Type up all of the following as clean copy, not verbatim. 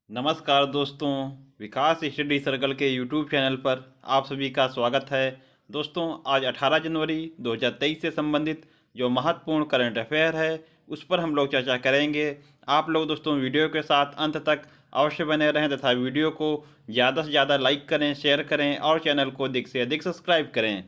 नमस्कार दोस्तों, विकास study circle के यूट्यूब चैनल पर आप सभी का स्वागत है। दोस्तों, आज 18 जनवरी 2023 से संबंधित जो महत्वपूर्ण करंट अफेयर है उस पर हम लोग चर्चा करेंगे। आप लोग दोस्तों वीडियो के साथ अंत तक अवश्य बने रहें तथा वीडियो को ज़्यादा से ज़्यादा लाइक करें, शेयर करें और चैनल को अधिक से अधिक सब्सक्राइब करें।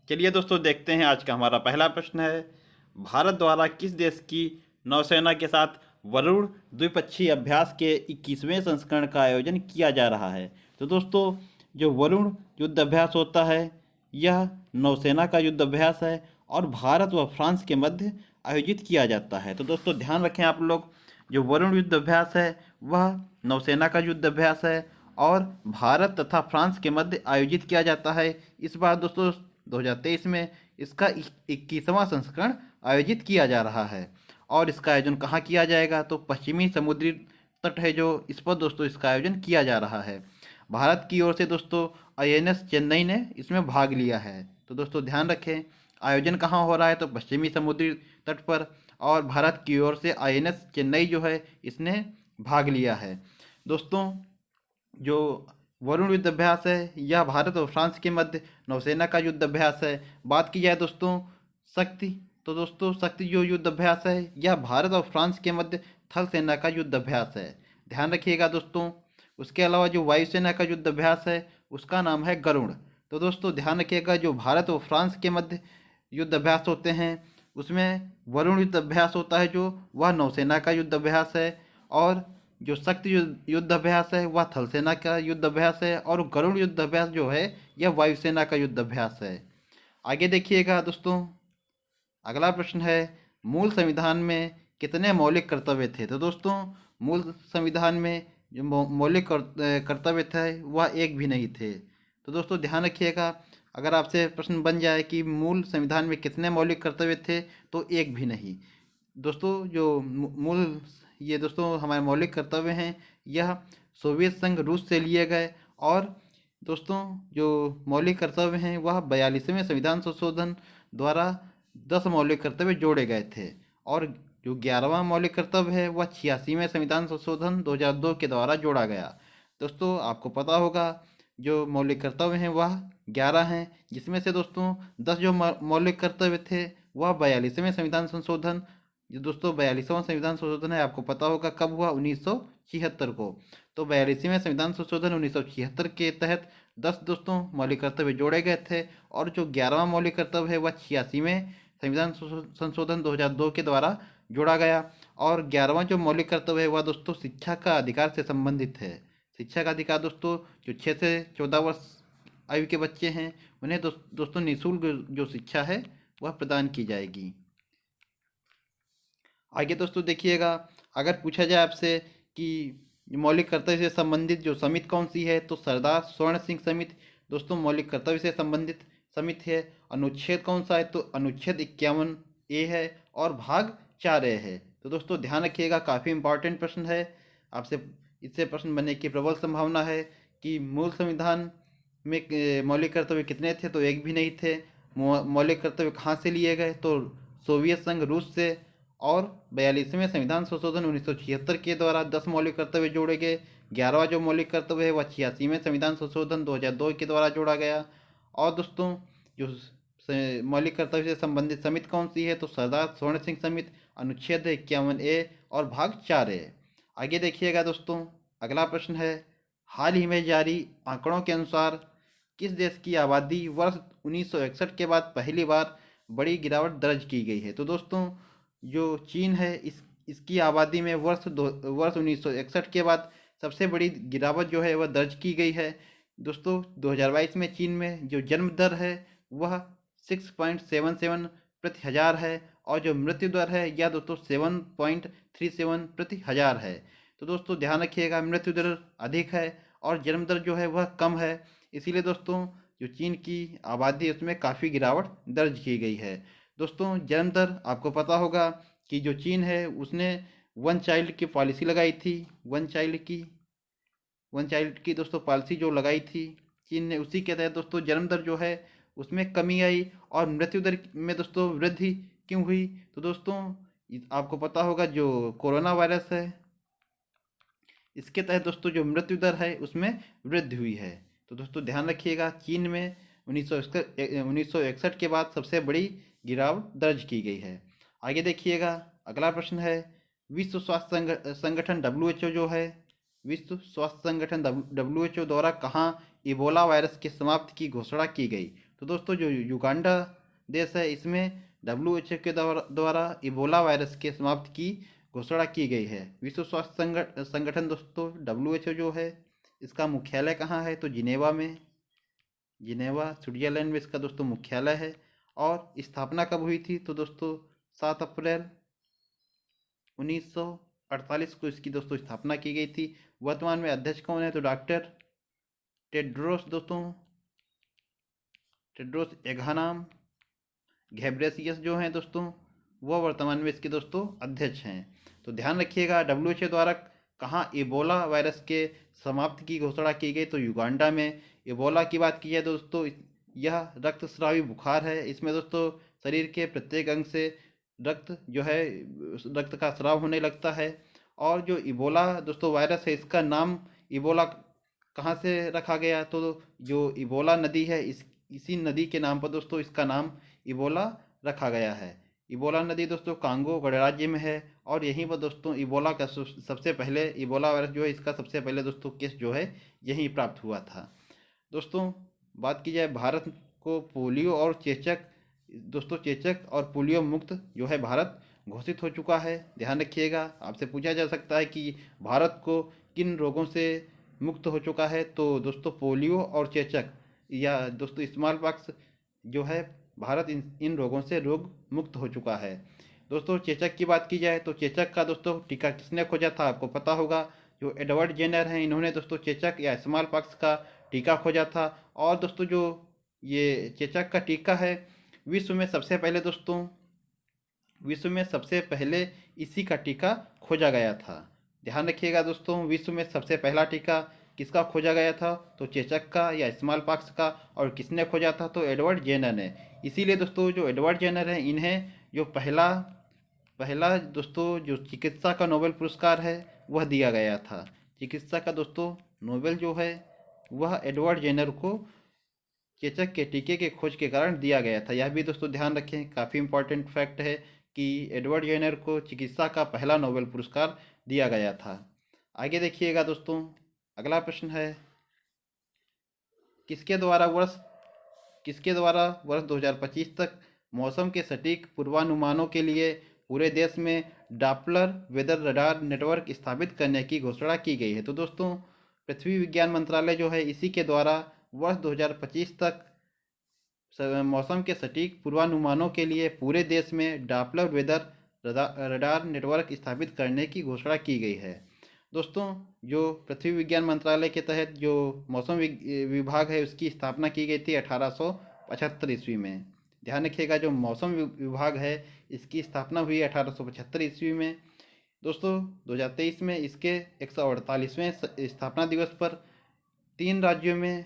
चलिए दोस्तों, देखते हैं आज का हमारा पहला प्रश्न है, भारत द्वारा किस देश की नौसेना के साथ वरुण द्विपक्षीय अभ्यास के 21वें संस्करण का आयोजन किया जा रहा है। तो दोस्तों, जो वरुण युद्ध अभ्यास होता है यह नौसेना का युद्ध अभ्यास है और भारत व फ्रांस के मध्य आयोजित किया जाता है। तो दोस्तों ध्यान रखें आप लोग, जो वरुण युद्ध अभ्यास है वह नौसेना का युद्ध अभ्यास है और भारत तथा फ्रांस के मध्य आयोजित किया जाता है। इस बार दोस्तों 2023 में इसका 21वां संस्करण आयोजित किया जा रहा है। और इसका आयोजन कहाँ किया जाएगा? तो पश्चिमी समुद्री तट है जो इस पर दोस्तों इसका आयोजन किया जा रहा है। भारत की ओर से दोस्तों आईएनएस चेन्नई ने इसमें भाग लिया है। तो दोस्तों ध्यान रखें, आयोजन कहाँ हो रहा है? तो पश्चिमी समुद्री तट पर, और भारत की ओर से आईएनएस चेन्नई जो है इसने भाग लिया है। दोस्तों, जो वरुण युद्ध अभ्यास है यह भारत और फ्रांस के मध्य नौसेना का युद्ध अभ्यास है। बात की जाए दोस्तों शक्ति, तो दोस्तों शक्ति जो युद्ध अभ्यास है यह भारत और फ्रांस के मध्य थल सेना का युद्ध अभ्यास है। ध्यान रखिएगा दोस्तों। उसके अलावा जो वायुसेना का युद्ध अभ्यास है उसका नाम है गरुड़। तो दोस्तों ध्यान रखिएगा, जो भारत और फ्रांस के मध्य युद्ध अभ्यास होते हैं उसमें वरुण युद्ध अभ्यास होता है जो वह नौसेना का युद्ध अभ्यास है, और जो शक्ति युद्ध अभ्यास है वह थल सेना का युद्ध अभ्यास है, और गरुड़ युद्ध अभ्यास जो है यह वायुसेना का युद्ध अभ्यास है। आगे देखिएगा दोस्तों, अगला प्रश्न है, मूल संविधान में कितने मौलिक कर्तव्य थे? तो दोस्तों मूल संविधान में जो मौलिक कर्तव्य थे वह एक भी नहीं थे। तो दोस्तों ध्यान रखिएगा, अगर आपसे प्रश्न बन जाए कि मूल संविधान में कितने मौलिक कर्तव्य थे तो एक भी नहीं। दोस्तों जो मूल ये दोस्तों हमारे मौलिक कर्तव्य हैं यह सोवियत संघ रूस से लिए गए, और दोस्तों जो मौलिक कर्तव्य हैं वह 42वें संविधान संशोधन द्वारा 10 मौलिक कर्तव्य जोड़े गए थे, और जो 11वां मौलिक कर्तव्य है वह 86वें संविधान संशोधन 2002 के द्वारा जोड़ा गया। दोस्तों आपको पता होगा जो मौलिक कर्तव्य हैं वह 11 हैं, जिसमें से दोस्तों 10 जो मौलिक कर्तव्य थे वह 42वें संविधान संशोधन, जो दोस्तों 42वां संविधान संशोधन है आपको पता होगा कब हुआ? 1976 को। तो 42वें संविधान संशोधन 1976 के तहत 10 दोस्तों मौलिक कर्तव्य जोड़े गए थे, और जो 11वां मौलिक कर्तव्य है वह 86वें संविधान संशोधन 2002 के द्वारा जोड़ा गया। और 11वां जो मौलिक कर्तव्य है वह दोस्तों शिक्षा का अधिकार से संबंधित है। शिक्षा का अधिकार दोस्तों जो 6 से 14 वर्ष आयु के बच्चे हैं उन्हें दोस्तों निःशुल्क जो शिक्षा है वह प्रदान की जाएगी। आगे दोस्तों देखिएगा, अगर पूछा जाए आपसे कि मौलिक कर्तव्य से संबंधित जो समिति कौन सी है, तो सरदार स्वर्ण सिंह समिति दोस्तों मौलिक कर्तव्य से संबंधित समिति है। अनुच्छेद कौन सा है? तो अनुच्छेद 51A है और भाग 4A है। तो दोस्तों ध्यान रखिएगा, काफ़ी इंपॉर्टेंट प्रश्न है, आपसे इससे प्रश्न बनने की प्रबल संभावना है कि मूल संविधान में मौलिक कर्तव्य कितने थे? तो एक भी नहीं थे। मौलिक कर्तव्य कहाँ से लिए गए? तो सोवियत संघ रूस से। और 42वें संविधान संशोधन 1976 के द्वारा 10 मौलिक कर्तव्य जोड़े गए। 11वां जो मौलिक कर्तव्य है वह 86वें संविधान संशोधन 2002 के द्वारा जोड़ा गया। और दोस्तों जो मौलिक कर्तव्य से संबंधित समिति कौन सी है? तो सरदार स्वर्ण सिंह समिति, अनुच्छेद 51A और भाग 4A। आगे देखिएगा दोस्तों, अगला प्रश्न है, हाल ही में जारी आंकड़ों के अनुसार किस देश की आबादी वर्ष 1961 के बाद पहली बार बड़ी गिरावट दर्ज की गई है? तो दोस्तों जो चीन है इसकी आबादी में वर्ष 1961 के बाद सबसे बड़ी गिरावट जो है वह दर्ज की गई है। दोस्तों 2022 में चीन में जो जन्म दर है वह 6.77 प्रति हज़ार है, और जो मृत्यु दर है यह दोस्तों 7.37 प्रति हज़ार है। तो दोस्तों ध्यान रखिएगा, मृत्यु दर अधिक है और जन्म दर जो है वह कम है, इसीलिए दोस्तों जो चीन की आबादी है उसमें काफ़ी गिरावट दर्ज की गई है। दोस्तों जन्म दर आपको पता होगा कि जो चीन है उसने वन चाइल्ड की पॉलिसी लगाई थी, वन चाइल्ड की दोस्तों पॉलिसी जो लगाई थी चीन ने, उसी के तहत दोस्तों जन्म दर जो है उसमें कमी आई और मृत्यु दर में दोस्तों वृद्धि क्यों हुई? तो दोस्तों आपको पता होगा जो कोरोना वायरस है इसके तहत दोस्तों जो मृत्यु दर है उसमें वृद्धि हुई है। तो दोस्तों ध्यान रखिएगा, चीन में 1961 के बाद सबसे बड़ी गिरावट दर्ज की गई है। आगे देखिएगा, अगला प्रश्न है, विश्व स्वास्थ्य संगठन WHO जो है, विश्व स्वास्थ्य संगठन WHO द्वारा कहाँ इबोला वायरस के समाप्ति की घोषणा की गई? तो दोस्तों जो युगांडा देश है इसमें WHO के द्वारा इबोला वायरस के समाप्ति की घोषणा की गई है। विश्व स्वास्थ्य संगठन दोस्तों WHO जो है, इसका मुख्यालय कहाँ है? तो जिनेवा में, जिनेवा स्विट्जरलैंड में इसका दोस्तों मुख्यालय है। और स्थापना कब हुई थी? तो दोस्तों 7 अप्रैल 1948 को इसकी दोस्तों स्थापना की गई थी। वर्तमान में अध्यक्ष कौन है? तो डॉक्टर टेड्रोस दोस्तों, टेड्रोस एघानाम घेब्रेयेसस जो हैं दोस्तों, वह वर्तमान में इसके दोस्तों अध्यक्ष हैं। तो ध्यान रखिएगा, WHO द्वारा कहाँ इबोला वायरस के समाप्ति की घोषणा की गई? तो युगांडा में। इबोला की बात की जाए दोस्तों, यह रक्तस्रावी बुखार है। इसमें दोस्तों शरीर के प्रत्येक अंग से रक्त जो है, रक्त का स्राव होने लगता है। और जो इबोला दोस्तों वायरस है, इसका नाम इबोला कहाँ से रखा गया? तो जो इबोला नदी है, इसी नदी के नाम पर दोस्तों इसका नाम इबोला रखा गया है। इबोला नदी दोस्तों कांगो गणराज्य में है। और यहीं पर दोस्तों इबोला का सबसे पहले, इबोला वायरस जो है इसका सबसे पहले दोस्तों केस जो है यहीं प्राप्त हुआ था। दोस्तों बात की जाए भारत को पोलियो और चेचक, दोस्तों चेचक और पोलियो मुक्त जो है भारत घोषित हो चुका है। ध्यान रखिएगा, आपसे पूछा जा सकता है कि भारत को किन रोगों से मुक्त हो चुका है? तो दोस्तों पोलियो और चेचक या दोस्तों स्मॉल पॉक्स जो है, भारत इन रोगों से रोग मुक्त हो चुका है। दोस्तों चेचक की बात की जाए तो चेचक का दोस्तों टीका किसने खोजा था? आपको पता होगा, जो एडवर्ड जेनर हैं, इन्होंने दोस्तों चेचक या स्मॉल पॉक्स का टीका खोजा था। और दोस्तों जो ये चेचक का टीका है, विश्व में सबसे पहले दोस्तों, विश्व में सबसे पहले इसी का टीका खोजा गया था। ध्यान रखिएगा दोस्तों, विश्व में सबसे पहला टीका किसका खोजा गया था? तो चेचक का या स्मॉल पॉक्स का। और किसने खोजा था? तो एडवर्ड जेनर ने। इसीलिए दोस्तों जो एडवर्ड जेनर हैं, इन्हें जो पहला पहला दोस्तों जो चिकित्सा का नोबेल पुरस्कार है वह दिया गया था। चिकित्सा का दोस्तों नोबेल जो है वह एडवर्ड जेनर को चेचक के टीके के खोज के कारण दिया गया था। यह भी दोस्तों ध्यान रखें, काफ़ी इंपॉर्टेंट फैक्ट है कि एडवर्ड जेनर को चिकित्सा का पहला नोबेल पुरस्कार दिया गया था। आगे देखिएगा दोस्तों, अगला प्रश्न है, किसके द्वारा वर्ष 2025 तक मौसम के सटीक पूर्वानुमानों के लिए पूरे देश में डॉपलर वेदर रडार नेटवर्क स्थापित करने की घोषणा की गई है? तो दोस्तों पृथ्वी विज्ञान मंत्रालय जो है, इसी के द्वारा वर्ष 2025 तक मौसम के सटीक पूर्वानुमानों के लिए पूरे देश में डॉपलर वेदर रडार नेटवर्क स्थापित करने की घोषणा की गई है। दोस्तों जो पृथ्वी विज्ञान मंत्रालय के तहत जो मौसम विभाग है, उसकी स्थापना की गई थी 1875 ईस्वी में। ध्यान रखिएगा, जो मौसम विभाग है इसकी स्थापना हुई 1875 ईस्वी में। दोस्तों 2023 में इसके 148वें स्थापना दिवस पर 3 राज्यों में,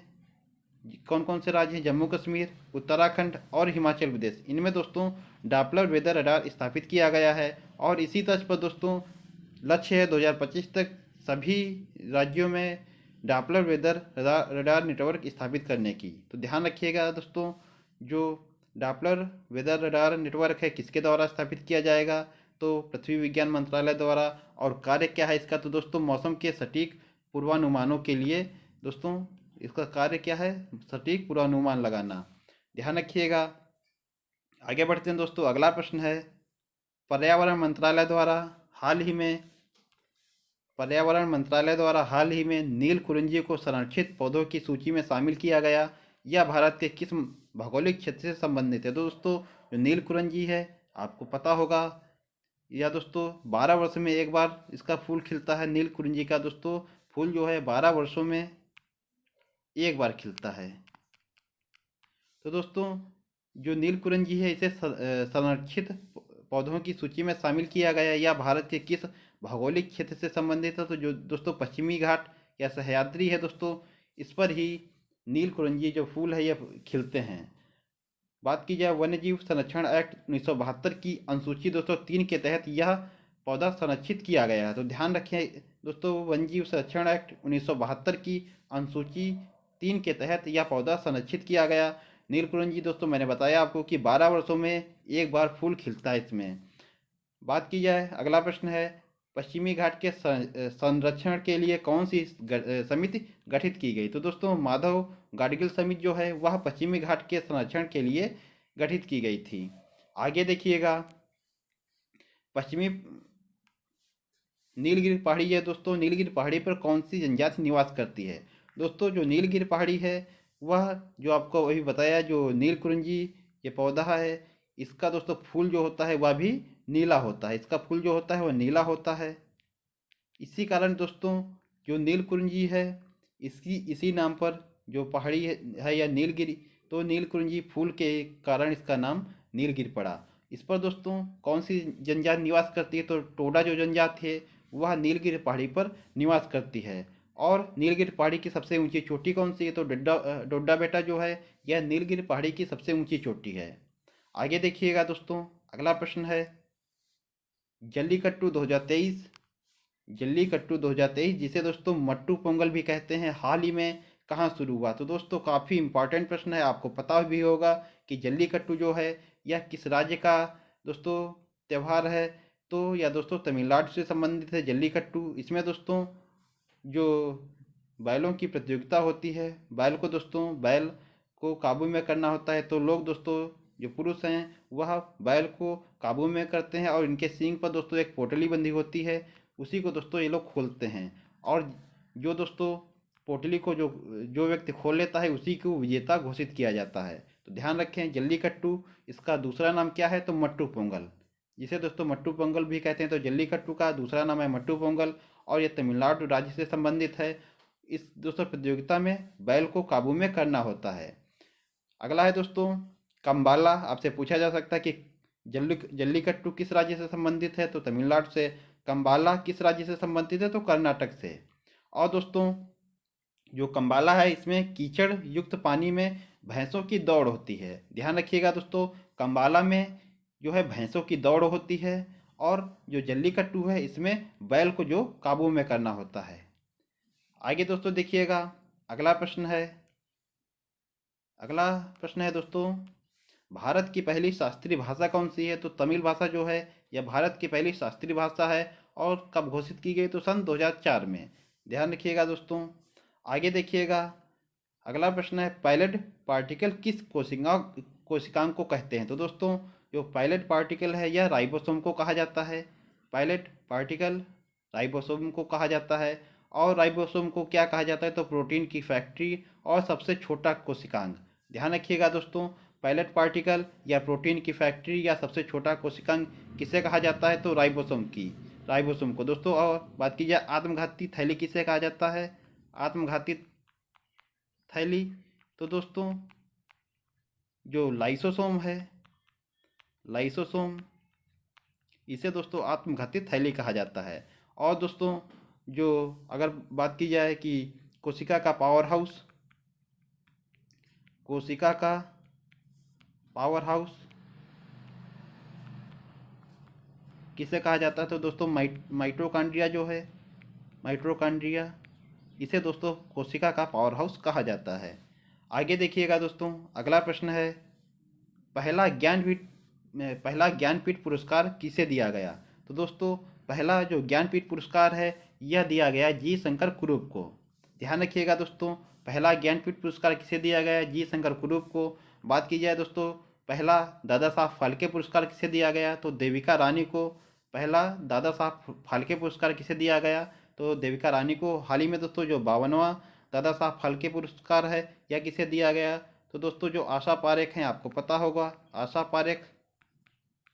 कौन कौन से राज्य हैं? जम्मू कश्मीर, उत्तराखंड और हिमाचल प्रदेश, इनमें दोस्तों डॉपलर वेदर रडार स्थापित किया गया है। और इसी तर्ज पर दोस्तों लक्ष्य है 2025 तक सभी राज्यों में डॉपलर वेदर रडार नेटवर्क स्थापित करने की। तो ध्यान रखिएगा दोस्तों, जो डॉपलर वेदर रडार नेटवर्क है किसके द्वारा स्थापित किया जाएगा? तो पृथ्वी विज्ञान मंत्रालय द्वारा। और कार्य क्या है इसका? तो दोस्तों मौसम के सटीक पूर्वानुमानों के लिए दोस्तों इसका कार्य क्या है? सटीक पूर्वानुमान लगाना। ध्यान रखिएगा। आगे बढ़ते हैं दोस्तों, अगला प्रश्न है, पर्यावरण मंत्रालय द्वारा हाल ही में नील कुरिंजी को संरक्षित पौधों की सूची में शामिल किया गया। यह भारत के किस भौगोलिक क्षेत्र से संबंधित है? दोस्तों जो नील कुरिंजी है, आपको पता होगा, यह दोस्तों 12 वर्ष में एक बार इसका फूल खिलता है। नील कुरिंजी का दोस्तों फूल जो है 12 वर्षों में एक बार खिलता है। तो दोस्तों जो नील कुरिंजी है, इसे संरक्षित पौधों की सूची में शामिल किया गया। यह भारत के किस भौगोलिक क्षेत्र से संबंधित है? तो जो दोस्तों पश्चिमी घाट या सह्याद्री है दोस्तों, इस पर ही नील कुरिंजी जो फूल है यह खिलते हैं। बात की जाए वन्यजीव संरक्षण एक्ट 1972 की अनुसूची 203 के तहत यह पौधा संरक्षित किया गया है। तो ध्यान रखें दोस्तों, वन जीव संरक्षण एक्ट 1972 की अनुसूची 3 के तहत यह पौधा संरक्षित किया गया। नीलकुंजी दोस्तों मैंने बताया आपको कि 12 वर्षों में एक बार फूल खिलता है इसमें। बात की जाए, अगला प्रश्न है, पश्चिमी घाट के संरक्षण के लिए कौन सी समिति गठित की गई? तो दोस्तों माधव गाडगिल समिति जो है वह पश्चिमी घाट के संरक्षण के लिए गठित की गई थी। आगे देखिएगा, पश्चिमी नीलगिरी पहाड़ी है दोस्तों, नीलगिरी पहाड़ी पर कौन सी जनजाति निवास करती है? दोस्तों जो नीलगिरी पहाड़ी है वह जो आपको अभी बताया, जो नीलकुंजी ये पौधा है, इसका दोस्तों फूल जो होता है वह भी नीला होता है। इसका फूल जो होता है वह नीला होता है। इसी कारण दोस्तों जो नीलकुंजी है इसकी इसी नाम पर जो पहाड़ी है या नीलगिरी, तो नीलकुंजी फूल के कारण इसका नाम नीलगिरी पड़ा। इस पर दोस्तों कौन सी जनजाति निवास करती है? तो टोडा जो जनजाति है वह नीलगिरी पहाड़ी पर निवास करती है। और नीलगिरी पहाड़ी की सबसे ऊंची चोटी कौन सी है? तो डोडा बेटा जो है यह नीलगिरी पहाड़ी की सबसे ऊंची चोटी है। आगे देखिएगा दोस्तों, अगला प्रश्न है, जल्लीकट्टू 2023, जल्लीकट्टू 2023 जिसे दोस्तों मट्टू पोंगल भी कहते हैं, हाल ही में कहाँ शुरू हुआ? तो दोस्तों काफ़ी इंपॉर्टेंट प्रश्न है, आपको पता भी होगा कि जल्लीकट्टू जो है यह किस राज्य का दोस्तों त्यौहार है? तो यह दोस्तों तमिलनाडु से संबंधित है जल्लीकट्टू। इसमें दोस्तों जो बैलों की प्रतियोगिता होती है, बैल को काबू में करना होता है, तो लोग दोस्तों जो पुरुष हैं वह बैल को काबू में करते हैं और इनके सींग पर दोस्तों एक पोटली बंधी होती है, उसी को दोस्तों ये लोग खोलते हैं। और जो दोस्तों पोटली को जो जो व्यक्ति खोल लेता है उसी को विजेता घोषित किया जाता है। तो ध्यान रखें, जल्लीकट्टू इसका दूसरा नाम क्या है? तो मट्टू पोंगल, जिसे दोस्तों मट्टू पोंगल भी कहते हैं। तो जल्लीकट्टू का दूसरा नाम है मट्टू पोंगल और यह तमिलनाडु राज्य से संबंधित है। इस दोस्तों प्रतियोगिता में बैल को काबू में करना होता है। अगला है दोस्तों कंबाला। आपसे पूछा जा सकता है कि जल्लीकट्टू किस राज्य से संबंधित है? तो तमिलनाडु से। कंबाला किस राज्य से संबंधित है? तो कर्नाटक से। और दोस्तों जो कंबाला है इसमें कीचड़ युक्त पानी में भैंसों की दौड़ होती है। ध्यान रखिएगा दोस्तों, कंबाला में जो है भैंसों की दौड़ होती है और जो जल्लीकट्टू है इसमें बैल को जो काबू में करना होता है। आगे दोस्तों देखिएगा, अगला प्रश्न है दोस्तों, भारत की पहली शास्त्रीय भाषा कौन सी है? तो तमिल भाषा जो है यह भारत की पहली शास्त्रीय भाषा है और कब घोषित की गई? तो सन 2004 में। ध्यान रखिएगा दोस्तों। आगे देखिएगा, अगला प्रश्न है, पायलट पार्टिकल किस कोशिकांग को कहते हैं? तो दोस्तों जो पायलट पार्टिकल है यह राइबोसोम को कहा जाता है। पायलट पार्टिकल राइबोसोम को कहा जाता है। और राइबोसोम को क्या कहा जाता है? तो प्रोटीन की फैक्ट्री और सबसे छोटा कोशिकांग। ध्यान रखिएगा दोस्तों, पायलट पार्टिकल या प्रोटीन की फैक्ट्री या सबसे छोटा कोशिकांग किसे कहा जाता है? तो राइबोसोम को दोस्तों। और बात की जाए आत्मघाती थैली किसे कहा जाता है? आत्मघाती थैली तो दोस्तों जो लाइसोसोम है, इसे दोस्तों आत्मघाती थैली कहा जाता है। और दोस्तों जो अगर बात की जाए कि कोशिका का पावर हाउस किसे कहा जाता है? तो दोस्तों माइटोकॉन्ड्रिया जो है, इसे दोस्तों कोशिका का पावर हाउस कहा जाता है। आगे देखिएगा दोस्तों, अगला प्रश्न है, पहला ज्ञानपीठ पुरस्कार किसे दिया गया? तो दोस्तों पहला जो ज्ञानपीठ पुरस्कार है यह दिया गया जी शंकर कुरूप को। ध्यान रखिएगा दोस्तों, पहला ज्ञानपीठ पुरस्कार किसे दिया गया? जी शंकर कुरूप को। बात की जाए दोस्तों, पहला दादा साहब फाल्के पुरस्कार किसे दिया गया? तो देविका रानी को। पहला दादा साहब फाल्के पुरस्कार किसे दिया गया? तो देविका रानी को। हाल ही में दोस्तों जो 52वां दादा साहब फाल्के पुरस्कार है यह किसे दिया गया? तो दोस्तों जो आशा पारेख हैं, आपको पता होगा आशा पारेख,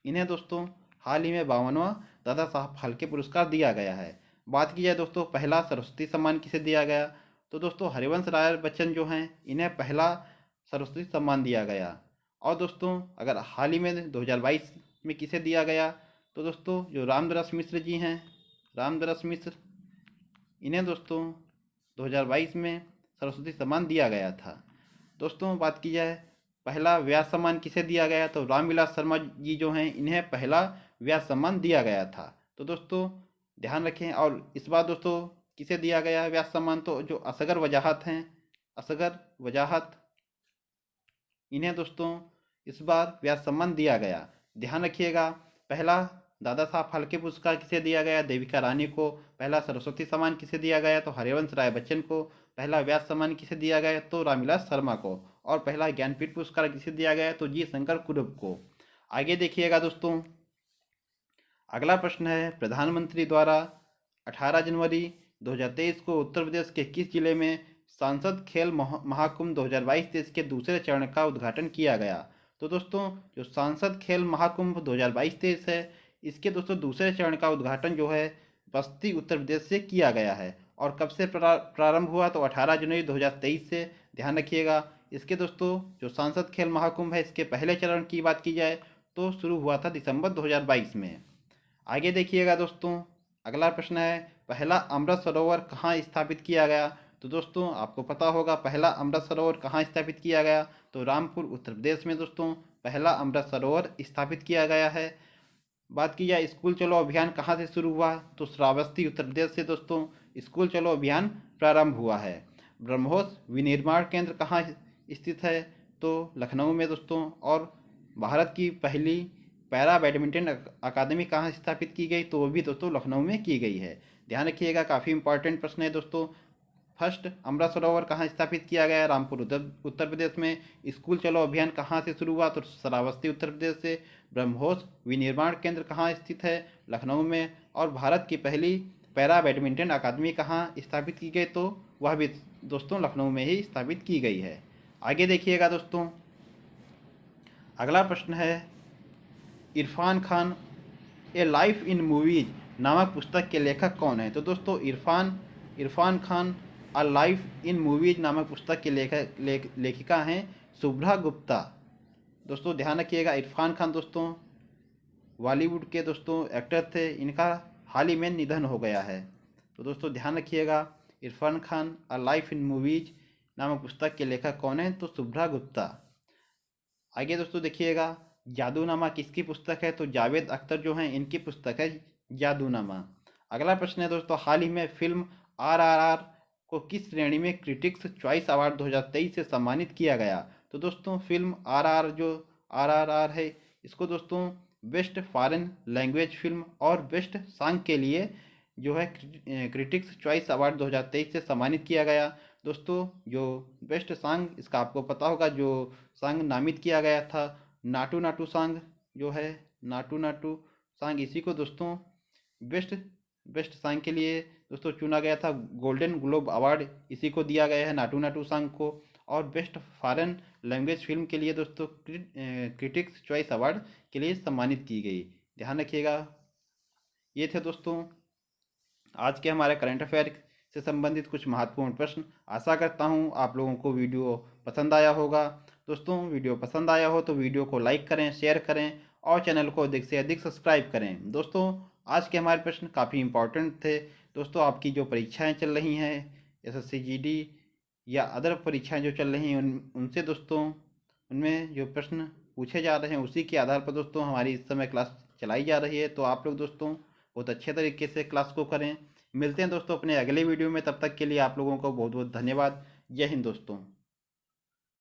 इन्हें दोस्तों हाल ही में 52वां दादा साहब फाल्के पुरस्कार दिया गया है। बात की जाए दोस्तों पहला सरस्वती सम्मान किसे दिया गया? तो दोस्तों हरिवंश राय बच्चन जो हैं इन्हें पहला सरस्वती सम्मान दिया गया। और दोस्तों अगर हाल ही में 2022 में किसे दिया गया? तो दोस्तों जो रामदरस मिश्र जी हैं, इन्हें दोस्तों 2022 में सरस्वती सम्मान दिया गया था। दोस्तों बात की जाए पहला व्यास सम्मान किसे दिया गया? तो रामविलास शर्मा जी जो हैं इन्हें पहला व्यास सम्मान दिया गया था। तो दोस्तों ध्यान रखें। और इस बार दोस्तों किसे दिया गया है व्यास सम्मान, तो जो असगर वजाहत हैं, असगर वजाहत, इन्हें दोस्तों इस बार व्यास सम्मान दिया गया। ध्यान रखिएगा, पहला दादा साहब फाल्के पुरस्कार किसे दिया गया, देविका रानी को। पहला सरस्वती सम्मान किसे दिया गया, तो हरिवंश राय बच्चन को। पहला व्यास सम्मान किसे दिया गया, तो रामविलास शर्मा को। और पहला ज्ञानपीठ पुरस्कार किसे दिया गया, तो जी शंकर कुरुप को। आगे देखिएगा दोस्तों, अगला प्रश्न है, प्रधानमंत्री द्वारा 18 जनवरी 2023 को उत्तर प्रदेश के किस जिले में सांसद खेल महाकुंभ 2022-23 के दूसरे चरण का उद्घाटन किया गया। तो दोस्तों जो सांसद खेल महाकुंभ 2022-23 है, इसके दोस्तों दूसरे चरण का उद्घाटन जो है बस्ती उत्तर प्रदेश से किया गया है। और कब से प्रारंभ हुआ, तो 18 जनवरी 2023 से। ध्यान रखिएगा, इसके दोस्तों जो सांसद खेल महाकुंभ है, इसके पहले चरण की बात की जाए तो शुरू हुआ था दिसंबर 2022 में। आगे देखिएगा दोस्तों, अगला प्रश्न है, पहला अमृत सरोवर कहाँ स्थापित किया गया। तो दोस्तों आपको पता होगा पहला अमृत सरोवर कहाँ स्थापित किया गया, तो रामपुर उत्तर प्रदेश में दोस्तों पहला अमृत सरोवर स्थापित किया गया है। बात की जाए स्कूल चलो अभियान कहाँ से शुरू हुआ, तो श्रावस्ती उत्तर प्रदेश से दोस्तों स्कूल चलो अभियान प्रारंभ हुआ है। ब्रह्मोस विनिर्माण केंद्र कहाँ स्थित है, तो लखनऊ में दोस्तों। और भारत की पहली पैरा बैडमिंटन अकादमी कहाँ स्थापित की गई, तो वो भी दोस्तों लखनऊ में की गई है। ध्यान रखिएगा, काफ़ी इंपॉर्टेंट प्रश्न है दोस्तों। फर्स्ट, अमृत सरोवर कहाँ स्थापित किया गया, रामपुर उत्तर प्रदेश में। स्कूल चलो अभियान कहाँ से शुरू हुआ, तो श्रावस्ती उत्तर प्रदेश से। ब्रह्मोस विनिर्माण केंद्र कहाँ स्थित है, लखनऊ में। और भारत की पहली पैरा बैडमिंटन अकादमी कहाँ स्थापित की गई, तो वह भी दोस्तों लखनऊ में ही स्थापित की गई है। आगे देखिएगा दोस्तों, अगला प्रश्न है, इरफान खान ए लाइफ इन मूवीज नामक पुस्तक के लेखक कौन है। तो दोस्तों Irfan Khan a life in movies नामक पुस्तक के लेखिका हैं शुभ्रा गुप्ता। दोस्तों ध्यान रखिएगा, इरफान खान दोस्तों बॉलीवुड के दोस्तों एक्टर थे, इनका हाल ही में निधन हो गया है। तो दोस्तों ध्यान रखिएगा, Irfan Khan a life in movies नामक पुस्तक के लेखक कौन है, तो शुभ्रा गुप्ता। आगे दोस्तों देखिएगा, जादूनामा किसकी पुस्तक है, तो जावेद अख्तर जो हैं इनकी पुस्तक है जादूनामा। अगला प्रश्न है दोस्तों, हाल ही में फिल्म RRR को किस श्रेणी में क्रिटिक्स चॉइस अवार्ड 2023 से सम्मानित किया गया। तो दोस्तों फिल्म RRR है, इसको दोस्तों बेस्ट फॉरेन लैंग्वेज फिल्म और बेस्ट सॉन्ग के लिए जो है क्रिटिक्स चॉइस अवार्ड 2023 से सम्मानित किया गया। दोस्तों जो बेस्ट सॉन्ग, इसका आपको पता होगा, जो सॉन्ग नामित किया गया था नाटू नाटू सॉन्ग, जो है नाटू नाटू सॉन्ग, इसी को दोस्तों बेस्ट सॉन्ग के लिए दोस्तों चुना गया था। गोल्डन ग्लोब अवार्ड इसी को दिया गया है नाटू नाटू सॉन्ग को। और बेस्ट फॉरेन लैंग्वेज फिल्म के लिए दोस्तों क्रिटिक्स चॉइस अवार्ड के लिए सम्मानित की गई। ध्यान रखिएगा, ये थे दोस्तों आज के हमारे करंट अफेयर से संबंधित कुछ महत्वपूर्ण प्रश्न। आशा करता हूँ आप लोगों को वीडियो पसंद आया होगा। दोस्तों वीडियो पसंद आया हो तो वीडियो को लाइक करें, शेयर करें और चैनल को अधिक से अधिक सब्सक्राइब करें। दोस्तों आज के हमारे प्रश्न काफ़ी इंपॉर्टेंट थे। दोस्तों आपकी जो परीक्षाएं चल रही हैं, SSC GD या अदर परीक्षाएं जो चल रही हैं, उनसे दोस्तों उनमें जो प्रश्न पूछे जा रहे हैं उसी के आधार पर दोस्तों हमारी इस समय क्लास चलाई जा रही है। तो आप लोग दोस्तों बहुत अच्छे तरीके से क्लास को करें। मिलते हैं दोस्तों अपने अगले वीडियो में, तब तक के लिए आप लोगों को बहुत बहुत धन्यवाद। जय हिंद दोस्तों।